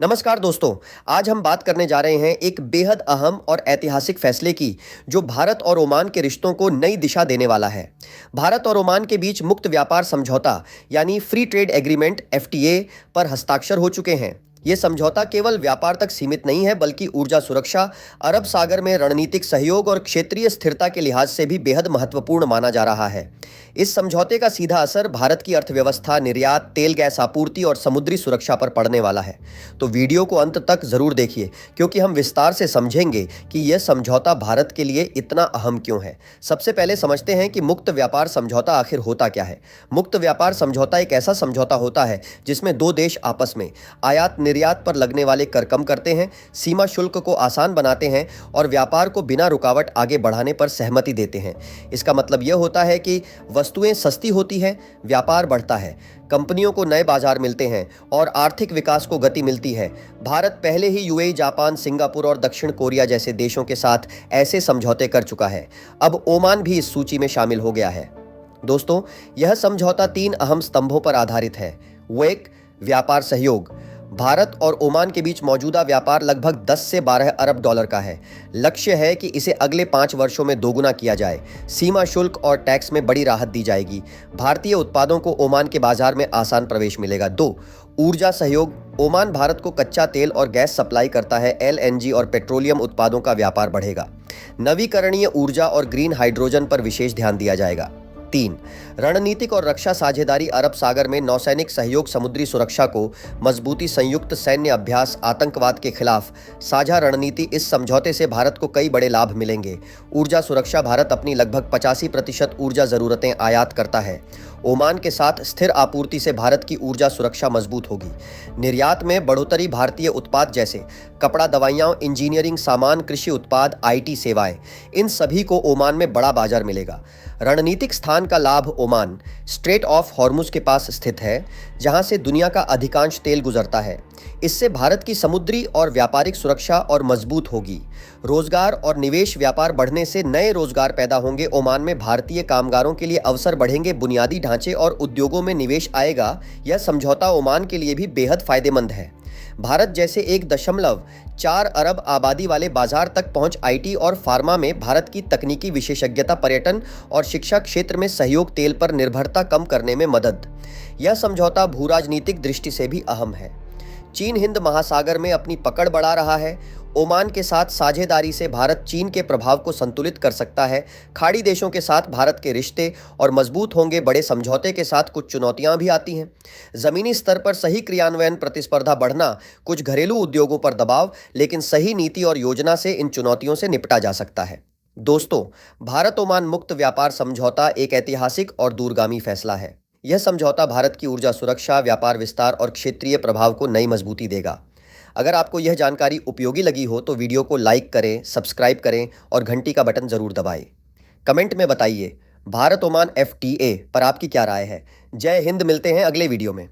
नमस्कार दोस्तों। आज हम बात करने जा रहे हैं एक बेहद अहम और ऐतिहासिक फैसले की जो भारत और ओमान के रिश्तों को नई दिशा देने वाला है। भारत और ओमान के बीच मुक्त व्यापार समझौता यानी फ्री ट्रेड एग्रीमेंट एफटीए पर हस्ताक्षर हो चुके हैं। ये समझौता केवल व्यापार तक सीमित नहीं है बल्कि ऊर्जा सुरक्षा, अरब सागर में रणनीतिक सहयोग और क्षेत्रीय स्थिरता के लिहाज से भी बेहद महत्वपूर्ण माना जा रहा है। इस समझौते का सीधा असर भारत की अर्थव्यवस्था, निर्यात, तेल गैस आपूर्ति और समुद्री सुरक्षा पर पड़ने वाला है। तो वीडियो को अंत तक जरूर देखिए क्योंकि हम विस्तार से समझेंगे कि यह समझौता भारत के लिए इतना अहम क्यों है। सबसे पहले समझते हैं कि मुक्त व्यापार समझौता आखिर होता क्या है। मुक्त व्यापार समझौता एक ऐसा समझौता होता है जिसमें दो देश आपस में आयात निर्यात पर लगने वाले कर कम करते हैं, सीमा शुल्क को आसान बनाते हैं और व्यापार को बिना रुकावट आगे बढ़ाने पर सहमति देते हैं। इसका मतलब यह होता है कि वस्तुएं सस्ती होती हैं, व्यापार बढ़ता है, कंपनियों को नए बाजार मिलते हैं और आर्थिक विकास को गति मिलती है। भारत पहले ही यूएई, जापान, सिंगापुर और दक्षिण कोरिया जैसे देशों के साथ ऐसे समझौते कर चुका है। अब ओमान भी इस सूची में शामिल हो गया है। दोस्तों, यह समझौता 3 अहम स्तंभों पर आधारित है। वो एक व्यापार सहयोग। भारत और ओमान के बीच मौजूदा व्यापार लगभग 10 से 12 अरब डॉलर का है। लक्ष्य है कि इसे अगले 5 वर्षों में दोगुना किया जाए। सीमा शुल्क और टैक्स में बड़ी राहत दी जाएगी। भारतीय उत्पादों को ओमान के बाजार में आसान प्रवेश मिलेगा। 2, ऊर्जा सहयोग। ओमान भारत को कच्चा तेल और गैस सप्लाई करता है। एलएनजी और पेट्रोलियम उत्पादों का व्यापार बढ़ेगा। नवीकरणीय ऊर्जा और ग्रीन हाइड्रोजन पर विशेष ध्यान दिया जाएगा। 3, रणनीतिक और रक्षा साझेदारी। अरब सागर में नौसैनिक सहयोग, समुद्री सुरक्षा को मजबूती, संयुक्त सैन्य अभ्यास, आतंकवाद के खिलाफ साझा रणनीति। इस समझौते से भारत को कई बड़े लाभ मिलेंगे। ऊर्जा सुरक्षा। भारत अपनी लगभग 85% ऊर्जा जरूरतें आयात करता है। ओमान के साथ स्थिर आपूर्ति से भारत की ऊर्जा सुरक्षा मजबूत होगी। निर्यात में बढ़ोतरी। भारतीय उत्पाद जैसे कपड़ा, दवाइयाँ, इंजीनियरिंग सामान, कृषि उत्पाद, आईटी सेवाएं, इन सभी को ओमान में बड़ा बाजार मिलेगा। रणनीतिक स्थान का लाभ। ओमान स्ट्रेट ऑफ हॉर्मुज के पास स्थित है जहां से दुनिया का अधिकांश तेल गुजरता है। इससे भारत की समुद्री और व्यापारिक सुरक्षा और मजबूत होगी। रोजगार और निवेश। व्यापार बढ़ने से नए रोजगार पैदा होंगे। ओमान में भारतीय कामगारों के लिए अवसर बढ़ेंगे। बुनियादी ढांचे और उद्योगों में निवेश आएगा। यह समझौता ओमान के लिए भी बेहद फायदेमंद है। भारत जैसे 1.4 अरब आबादी वाले बाजार तक पहुंच। आईटी और फार्मा में भारत की तकनीकी विशेषज्ञता, पर्यटन और शिक्षा क्षेत्र में सहयोग, तेल पर निर्भरता कम करने में मदद। यह समझौता भूराजनीतिक दृष्टि से भी अहम है। चीन हिंद महासागर में अपनी पकड़ बढ़ा रहा है। ओमान के साथ साझेदारी से भारत चीन के प्रभाव को संतुलित कर सकता है। खाड़ी देशों के साथ भारत के रिश्ते और मजबूत होंगे। बड़े समझौते के साथ कुछ चुनौतियां भी आती हैं। जमीनी स्तर पर सही क्रियान्वयन, प्रतिस्पर्धा बढ़ना, कुछ घरेलू उद्योगों पर दबाव, लेकिन सही नीति और योजना से इन चुनौतियों से निपटा जा सकता है। दोस्तों, भारत ओमान मुक्त व्यापार समझौता एक ऐतिहासिक और दूरगामी फैसला है। यह समझौता भारत की ऊर्जा सुरक्षा, व्यापार विस्तार और क्षेत्रीय प्रभाव को नई मजबूती देगा। अगर आपको यह जानकारी उपयोगी लगी हो तो वीडियो को लाइक करें, सब्सक्राइब करें और घंटी का बटन जरूर दबाएं। कमेंट में बताइए भारत ओमान एफटीए पर आपकी क्या राय है। जय हिंद। मिलते हैं अगले वीडियो में।